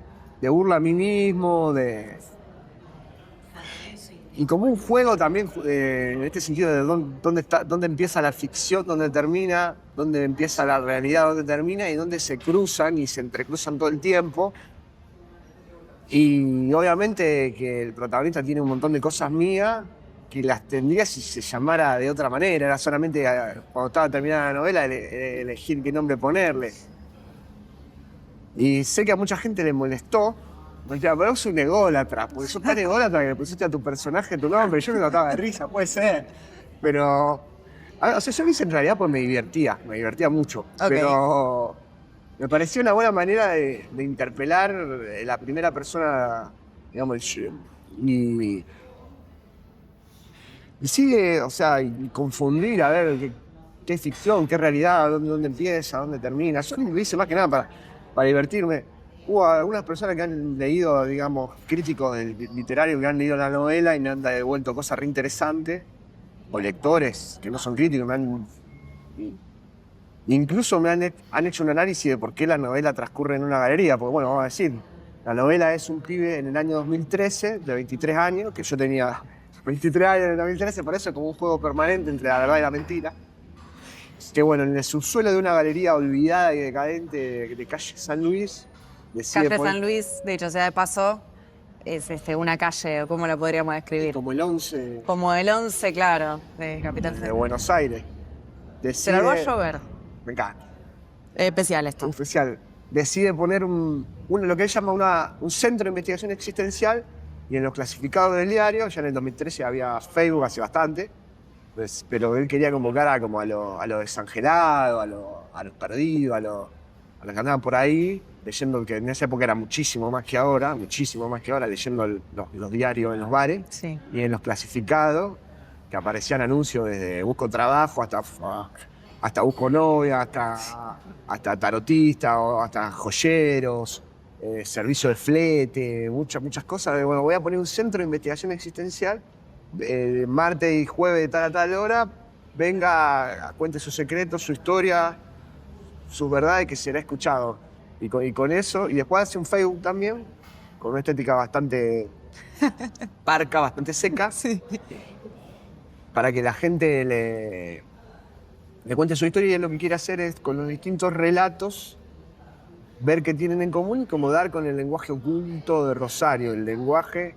de burla a mí mismo, y como un juego también, en este sentido de dónde empieza la ficción, dónde termina, dónde empieza la realidad, dónde termina y dónde se cruzan y se entrecruzan todo el tiempo. Y obviamente que el protagonista tiene un montón de cosas mías que las tendría si se llamara de otra manera. Era solamente cuando estaba terminada la novela elegir qué nombre ponerle. Y sé que a mucha gente le molestó. Me decía, pero sos un ególatra, porque sos tan ególatra que le pusiste a tu personaje tu nombre. Yo me notaba de risa, puede ser. Pero, o sea, yo lo hice en realidad porque me divertía mucho. Okay. Pero me pareció una buena manera de interpelar la primera persona, digamos, y sigue, o sea, y confundir, a ver qué es ficción, qué es realidad, dónde empieza, dónde termina. Yo lo hice más que nada para divertirme. Hubo algunas personas que han leído, digamos, críticos literarios que han leído la novela y me han devuelto cosas re interesantes, o lectores que no son críticos, incluso me han hecho un análisis de por qué la novela transcurre en una galería, porque bueno, vamos a decir, la novela es un pibe en el año 2013, de 23 años, que yo tenía 23 años en el 2013, por eso es como un juego permanente entre la verdad y la mentira. Que bueno, en el subsuelo de una galería olvidada y decadente de calle San Luis, Calle San Luis, dicho sea de paso, es una calle, ¿cómo la podríamos describir? Como el 11. Como el 11, claro, de Capital Federal. De Buenos Aires. Se largó a llover. Me encanta. Especial esto. Especial. Decide poner lo que él llama un centro de investigación existencial, y en los clasificados del diario, ya en el 2013 había Facebook hace bastante, pues, pero él quería convocar a los desangelados, a los perdidos, a los que andaban por ahí, leyendo, que en esa época era muchísimo más que ahora, leyendo los diarios en los bares. Sí. Y en los clasificados, que aparecían anuncios desde busco trabajo hasta busco novia, hasta tarotista, o hasta joyeros, servicio de flete, muchas cosas. Bueno, voy a poner un centro de investigación existencial, martes y jueves de tal a tal hora, venga, cuente sus secretos, su historia, sus verdades, que será escuchado. Y con eso, y después hace un Facebook también, con una estética bastante parca, bastante seca, Sí. para que la gente le cuente su historia, y él lo que quiere hacer es, con los distintos relatos, ver qué tienen en común y cómo dar con el lenguaje oculto de Rosario, el lenguaje,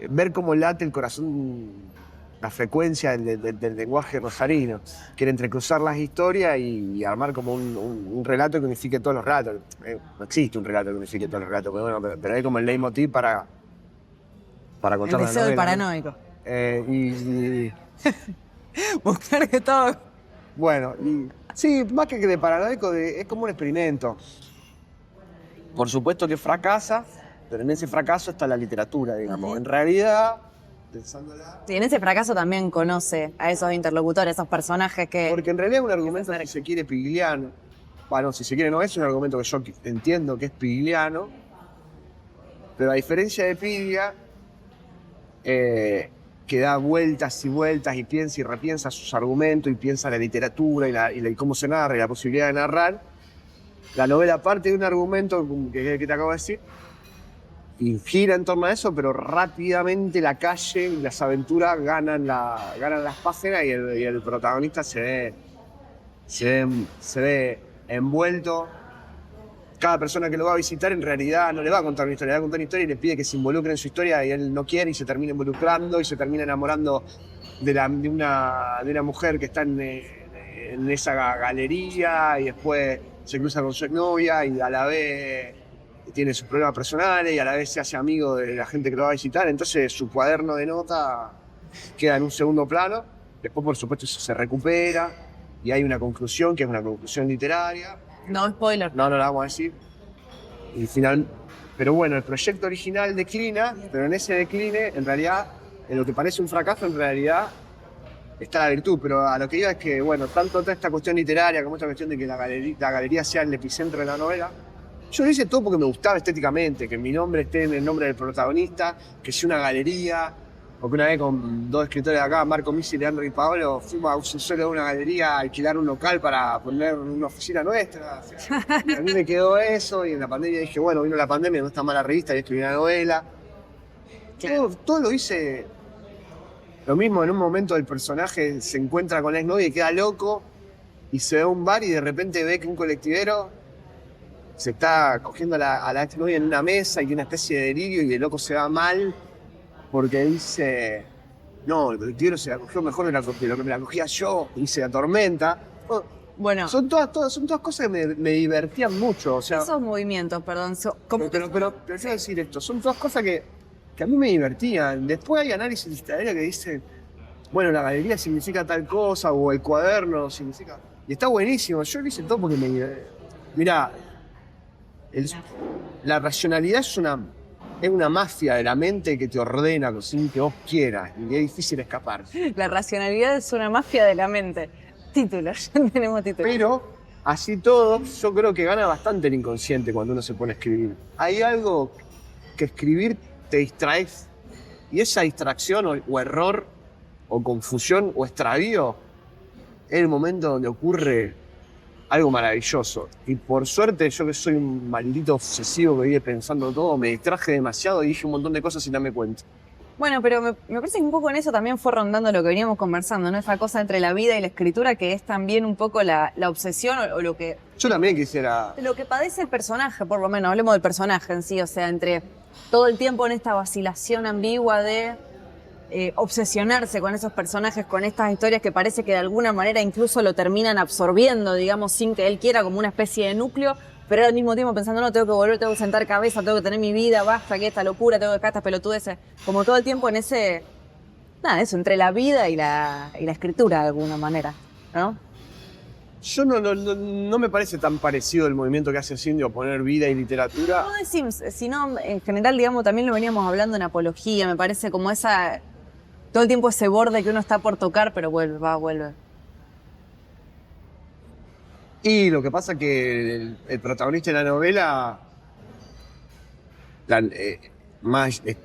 ver cómo late el corazón, la frecuencia del lenguaje rosarino. Quiere entrecruzar las historias y armar como un relato que unifique todos los relatos. No existe un relato que unifique todos los relatos, pero hay como el leitmotiv para contar El la deseo del novela, paranoico. Buscar que todo... Bueno, sí, más que de paranoico, es como un experimento. Por supuesto que fracasa, pero en ese fracaso está la literatura, digamos. Uh-huh. En realidad, pensándola... Sí, en ese fracaso también conoce a esos interlocutores, esos personajes que... Porque en realidad es un argumento, si se quiere, pigliano. Bueno, si se quiere, no es un argumento que yo entiendo que es pigliano, pero a diferencia de Piglia, que da vueltas y vueltas y piensa y repiensa sus argumentos y piensa la literatura y cómo se narra y la posibilidad de narrar, la novela parte de un argumento que te acabo de decir y gira en torno a eso, pero rápidamente la calle y las aventuras ganan las páginas, y el protagonista se ve envuelto cada persona que lo va a visitar en realidad no le va a contar una historia, le va a contar una historia y le pide que se involucre en su historia y él no quiere y se termina involucrando y se termina enamorando de una mujer que está en esa galería y después se cruza con su exnovia y a la vez tiene sus problemas personales y a la vez se hace amigo de la gente que lo va a visitar. Entonces su cuaderno de nota queda en un segundo plano. Después, por supuesto, eso se recupera y hay una conclusión que es una conclusión literaria. No, spoiler. No la vamos a decir. Y final, pero bueno, el proyecto original declina, pero en ese decline, en realidad, en lo que parece un fracaso, en realidad está la virtud. Pero a lo que iba es que, bueno, tanto esta cuestión literaria como esta cuestión de que la galería sea el epicentro de la novela, yo lo hice todo porque me gustaba estéticamente, que mi nombre esté en el nombre del protagonista, que sea una galería. Porque una vez con 2 escritores de acá, Marco Misi, Leandro y Paolo, fuimos a un suelo de una galería a alquilar un local para poner una oficina nuestra. A mí me quedó eso y en la pandemia dije, bueno, vino la pandemia, no está mal la revista y escribí una novela. Todo lo hice. Lo mismo, en un momento el personaje se encuentra con la exnovia y queda loco y se ve a un bar y de repente ve que un colectivero se está cogiendo a la exnovia en una mesa y tiene una especie de delirio y el loco se va mal porque dice, no, el colectivero se la cogió mejor de lo que me la cogía yo y se atormenta. Bueno, Son todas cosas que me divertían mucho. O sea, esos movimientos, perdón, pero prefiero decir esto, son todas cosas que a mí me divertían. Después hay análisis literario que dicen, bueno, la galería significa tal cosa o el cuaderno significa... Y está buenísimo, yo lo hice todo porque mirá, la racionalidad es una mafia de la mente que te ordena sin que vos quieras y es difícil escapar. la racionalidad es una mafia de la mente. Títulos, ya tenemos títulos. Pero, así todo, yo creo que gana bastante el inconsciente cuando uno se pone a escribir. Hay algo que escribir te distrae y esa distracción o error o confusión o extravío es el momento donde ocurre algo maravilloso. Y por suerte, yo que soy un maldito obsesivo que vive pensando todo, me distraje demasiado y dije un montón de cosas sin darme cuenta. Bueno, pero me parece que un poco en eso también fue rondando lo que veníamos conversando, ¿no? Esa cosa entre la vida y la escritura que es también un poco la obsesión o lo que... Yo también quisiera... Lo que padece el personaje, por lo menos, hablemos del personaje en sí, o sea, entre todo el tiempo en esta vacilación ambigua de obsesionarse con esos personajes, con estas historias que parece que de alguna manera incluso lo terminan absorbiendo, digamos, sin que él quiera, como una especie de núcleo, pero al mismo tiempo pensando, no, tengo que volver, tengo que sentar cabeza, tengo que tener mi vida, basta, que esta locura, tengo que dejar estas pelotudeces, como todo el tiempo en ese, nada, eso, entre la vida y la escritura de alguna manera, ¿no? Yo no me parece tan parecido el movimiento que hace Cindy, poner vida y literatura. No de Sims, sino en general, digamos, también lo veníamos hablando en apología, me parece como esa, todo el tiempo ese borde que uno está por tocar, pero vuelve, vuelve. Y lo que pasa es que el protagonista de la novela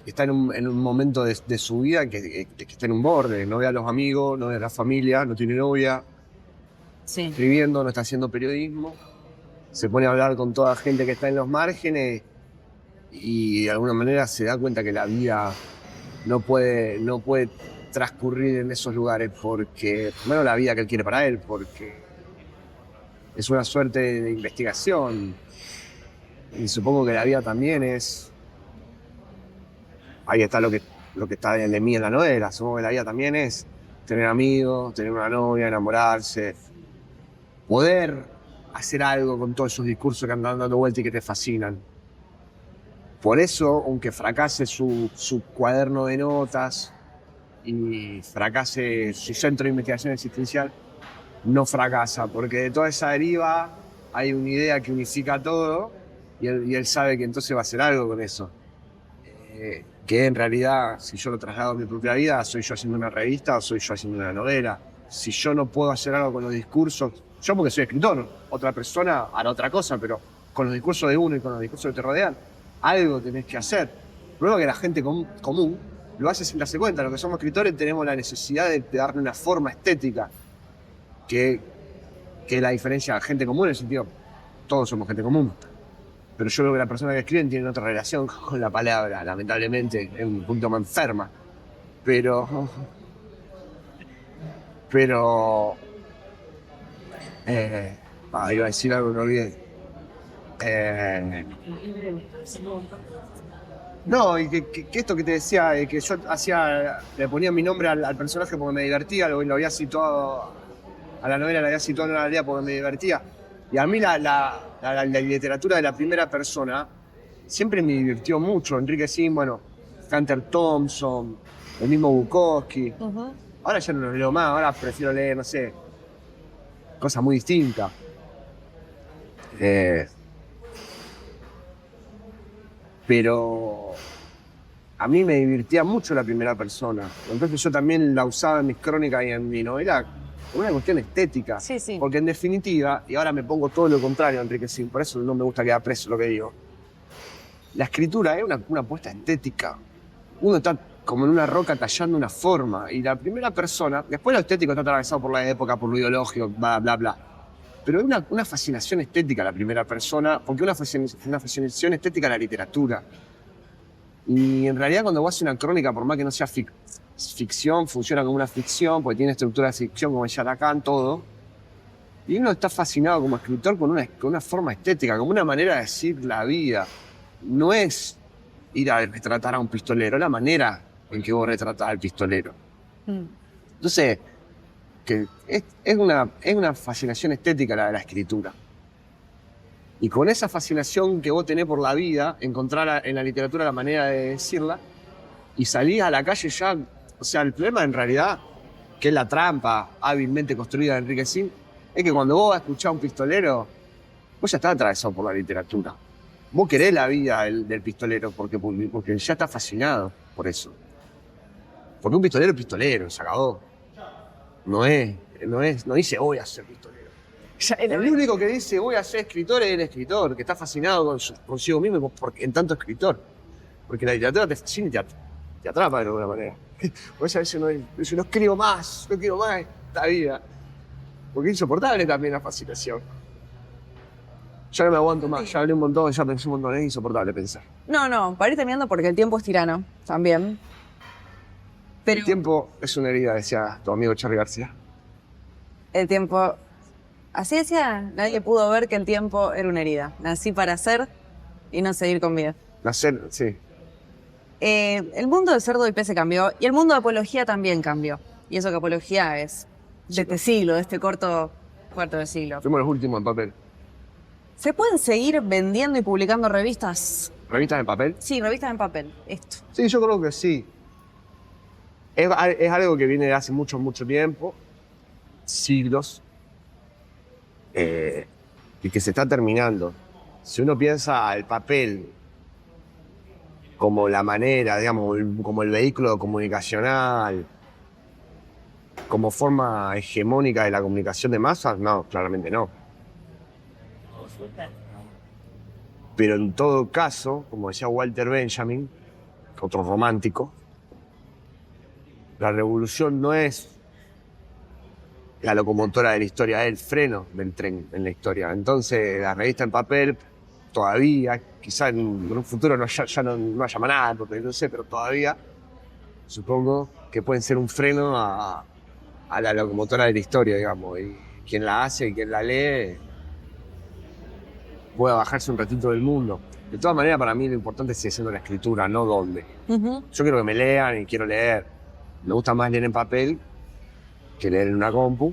está en un momento de su vida que está en un borde, no ve a los amigos, no ve a la familia, no tiene novia, Sí. escribiendo, no está haciendo periodismo, se pone a hablar con toda gente que está en los márgenes y de alguna manera se da cuenta que la vida no puede transcurrir en esos lugares porque, primero la vida que él quiere para él, porque es una suerte de investigación y supongo que la vida también es, ahí está lo que está de mí en la novela, supongo que la vida también es tener amigos, tener una novia, enamorarse, poder hacer algo con todos esos discursos que andan dando vuelta y que te fascinan. Por eso, aunque fracase su cuaderno de notas y fracase su centro de investigación existencial, no fracasa, porque de toda esa deriva hay una idea que unifica todo y él sabe que entonces va a hacer algo con eso. Que en realidad, si yo lo traslado a mi propia vida, soy yo haciendo una revista o soy yo haciendo una novela. Si yo no puedo hacer algo con los discursos, yo porque soy escritor, otra persona hará otra cosa, pero con los discursos de uno y con los discursos que te rodean, algo tenés que hacer. El problema es que la gente común lo hace sin darse cuenta. Los que somos escritores tenemos la necesidad de darle una forma estética, que es la diferencia de gente común en el sentido, todos somos gente común. Pero yo creo que las personas que escriben tienen otra relación con la palabra, lamentablemente, es un punto más enferma. Pero iba a decir algo que no olvidé. Eh, no, y que esto que te decía, que yo le ponía mi nombre al personaje porque me divertía, lo había situado, a la novela la había situado en una aldea porque me divertía. Y a mí la literatura de la primera persona siempre me divirtió mucho. Enrique Sim, bueno, Hunter Thompson, el mismo Bukowski. Ahora ya no los leo más, ahora prefiero leer, no sé, cosas muy distintas. Pero a mí me divertía mucho la primera persona. Entonces yo también la usaba en mis crónicas y en mi novela como una cuestión estética. Sí, sí. Porque en definitiva, y ahora me pongo todo lo contrario, Enrique Sim, por eso no me gusta quedar preso lo que digo. La escritura es una apuesta estética. Uno está como en una roca tallando una forma. Y la primera persona, después lo estético está atravesado por la época, por lo ideológico, bla, bla, bla. Pero hay una fascinación estética la primera persona, porque una fascinación estética a la literatura. Y en realidad cuando vos haces una crónica, por más que no sea ficción, funciona como una ficción, porque tiene estructura de ficción, como decía Lacan, todo. Y uno está fascinado como escritor con una forma estética, como una manera de decir la vida. No es ir a retratar a un pistolero, es la manera en que vos retratás al pistolero. Entonces, que es una fascinación estética la de la escritura. Y con esa fascinación que vos tenés por la vida, encontrar en la literatura la manera de decirla, y salís a la calle ya, o sea, el problema en realidad, que es la trampa hábilmente construida de Enrique Sim, es que cuando vos vas a escuchar a un pistolero, vos ya estás atravesado por la literatura. Vos querés la vida del pistolero porque ya estás fascinado por eso. Porque un pistolero es pistolero, se acabó. No dice voy a ser pistolero. El único que dice voy a ser escritor es el escritor, que está fascinado consigo mismo en tanto escritor. Porque la literatura te fascina y te atrapa de alguna manera. Por eso a veces uno dice, no quiero más esta vida. Porque es insoportable también la fascinación. Ya no me aguanto más, ya hablé un montón, ya pensé un montón, es insoportable pensar. No, para ir terminando porque el tiempo es tirano también. Pero el tiempo es una herida, decía tu amigo Charly García. El tiempo... Así decía, nadie pudo ver que el tiempo era una herida. Nací para hacer y no seguir con vida. Nacer, sí. El mundo de Cerdo y Pez se cambió y el mundo de Apología también cambió. Y eso que Apología es de este siglo, de este cuarto de siglo. Fuimos los últimos en papel. ¿Se pueden seguir vendiendo y publicando revistas? ¿Revistas en papel? Sí, revistas en papel, esto. Sí, yo creo que sí. Es algo que viene de hace mucho, mucho tiempo, siglos, y que se está terminando. Si uno piensa el papel como la manera, digamos, como el vehículo comunicacional, como forma hegemónica de la comunicación de masas, no, claramente no. Pero en todo caso, como decía Walter Benjamin, otro romántico, la revolución no es la locomotora de la historia, es el freno del tren en la historia. Entonces, la revista en papel, todavía, quizá en un futuro ya no haya más nada, porque no sé, pero todavía supongo que pueden ser un freno a la locomotora de la historia, digamos. Y quien la hace y quien la lee pueda bajarse un ratito del mundo. De todas maneras, para mí lo importante sigue siendo la escritura, no dónde. Yo quiero que me lean y quiero leer. Me gusta más leer en papel que leer en una compu.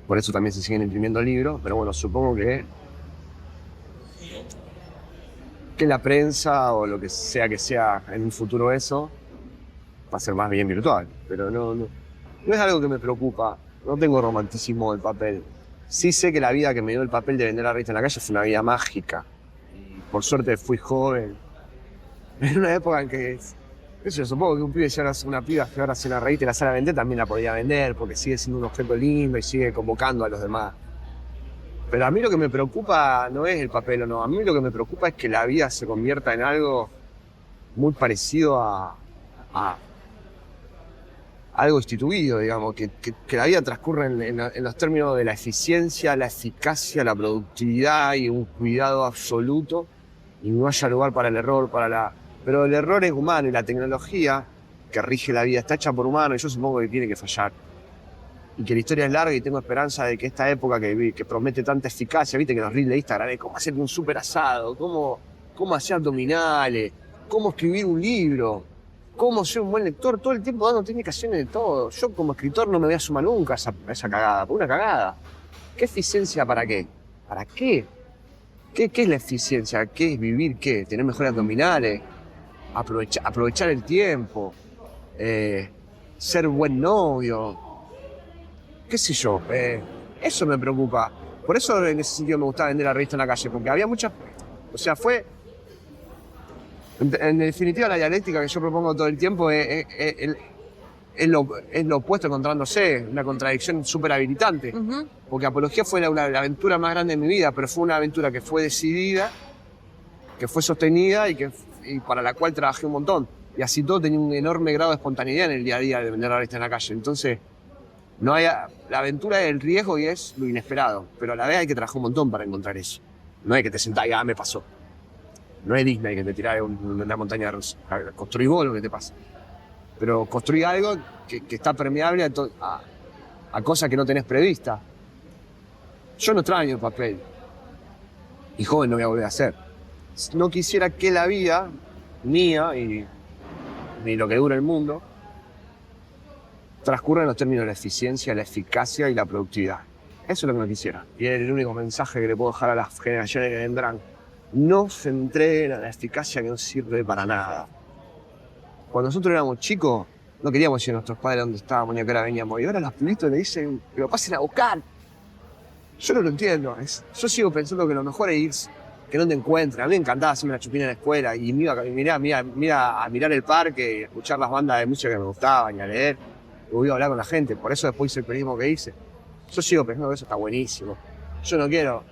Por eso también se siguen imprimiendo libros, pero bueno, supongo que la prensa o lo que sea en un futuro eso va a ser más bien virtual. Pero no es algo que me preocupa. No tengo romanticismo del papel. Sí sé que la vida que me dio el papel de vender la revista en la calle fue una vida mágica. Y por suerte fui joven. En una época en que, yo supongo que un pibe, si ahora hace una piba que ahora hace una revista y la sale a vender, también la podía vender, porque sigue siendo un objeto lindo y sigue convocando a los demás. Pero a mí lo que me preocupa no es el papel o no. A mí lo que me preocupa es que la vida se convierta en algo muy parecido a algo instituido, digamos, que la vida transcurra en los términos de la eficiencia, la eficacia, la productividad y un cuidado absoluto, y no haya lugar para el error, pero el error es humano y la tecnología que rige la vida está hecha por humanos y yo supongo que tiene que fallar. y que la historia es larga y tengo esperanza de que esta época que promete tanta eficacia, viste que los reels de Instagram, cómo hacer un súper asado, cómo hacer abdominales, cómo escribir un libro, cómo ser un buen lector, todo el tiempo dando indicaciones de todo. Yo como escritor no me voy a sumar nunca a esa cagada, por una cagada. ¿Qué eficiencia para qué? ¿Para qué? ¿Qué es la eficiencia? ¿Qué es vivir qué? ¿Tener mejores abdominales? Aprovechar el tiempo, ser buen novio, qué sé yo, eso me preocupa. Por eso en ese sentido me gustaba vender la revista en la calle, porque había muchas, o sea, en definitiva la dialéctica que yo propongo todo el tiempo es lo opuesto encontrándose, una contradicción súper habilitante, porque Apología fue la aventura más grande de mi vida, pero fue una aventura que fue decidida, que fue sostenida y para la cual trabajé un montón. Y así todo tenía un enorme grado de espontaneidad en el día a día de vender la revista en la calle. Entonces, la aventura es el riesgo y es lo inesperado, pero a la vez hay que trabajar un montón para encontrar eso. No es que te sentás y me pasó. No es Disney que te tirás de una montaña rusa. Construí vos lo que te pasa. Pero construí algo que está permeable a cosas que no tenés prevista. Yo no extraño el papel. Y joven no voy a volver a hacer. No quisiera que la vida mía ni lo que dura el mundo transcurra en los términos de la eficiencia, la eficacia y la productividad. Eso es lo que no quisiera. Y es el único mensaje que le puedo dejar a las generaciones que vendrán. No se entreguen a la eficacia que no sirve para nada. Cuando nosotros éramos chicos, no queríamos decir a nuestros padres dónde estábamos ni a qué hora veníamos. Y ahora los pibitos le dicen que lo pasen a buscar. Yo no lo entiendo. Yo sigo pensando que lo mejor es irse, que no te encuentren. A mí me encantaba hacerme la chupina en la escuela y me iba a mirar el parque, y escuchar las bandas de música que me gustaban y a leer. Y iba a hablar con la gente. Por eso después hice el periodismo que hice. Yo sigo pensando que eso está buenísimo. Yo no quiero,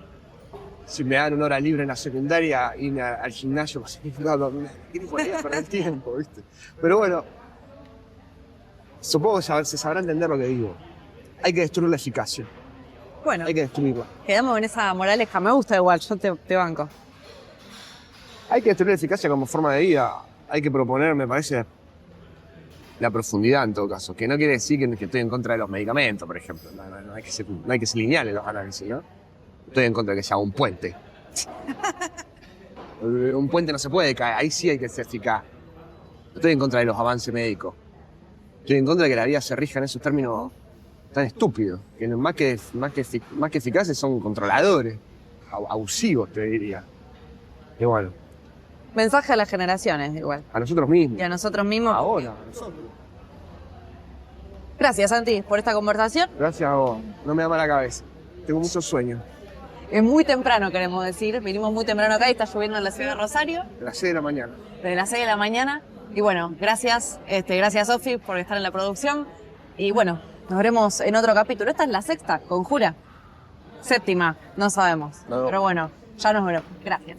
si me dan una hora libre en la secundaria, irme al gimnasio para seguir dormir. Quiero perder el tiempo, ¿viste? Pero bueno, supongo que se sabrá entender lo que digo. Hay que destruir la eficacia. Bueno, hay que destruirla. Quedamos en esa moraleja. Me gusta igual, yo te banco. Hay que destruir la eficacia como forma de vida. Hay que proponer, me parece, la profundidad en todo caso. Que no quiere decir que estoy en contra de los medicamentos, por ejemplo. No hay que ser lineal en los análisis, ¿no? Estoy en contra de que se haga un puente. Un puente no se puede caer, ahí sí hay que ser eficaz. Estoy en contra de los avances médicos. Estoy en contra de que la vida se rija en esos términos tan estúpidos, que más que eficaces son controladores, abusivos, te diría. Y bueno. Mensaje a las generaciones, igual. A nosotros mismos. Y a nosotros mismos. Ahora, a nosotros. Gracias, Santi, por esta conversación. Gracias a vos. No me da mala cabeza. Tengo muchos sueños. Es muy temprano, queremos decir. Vinimos muy temprano acá y está lloviendo en la ciudad de Rosario. De las 6 de la mañana. Desde las 6 de la mañana. Y bueno, gracias, Sofi, por estar en la producción. Y bueno, nos veremos en otro capítulo. Esta es la sexta, Conjura. Séptima, no sabemos. No. Pero bueno, ya nos veremos. Gracias.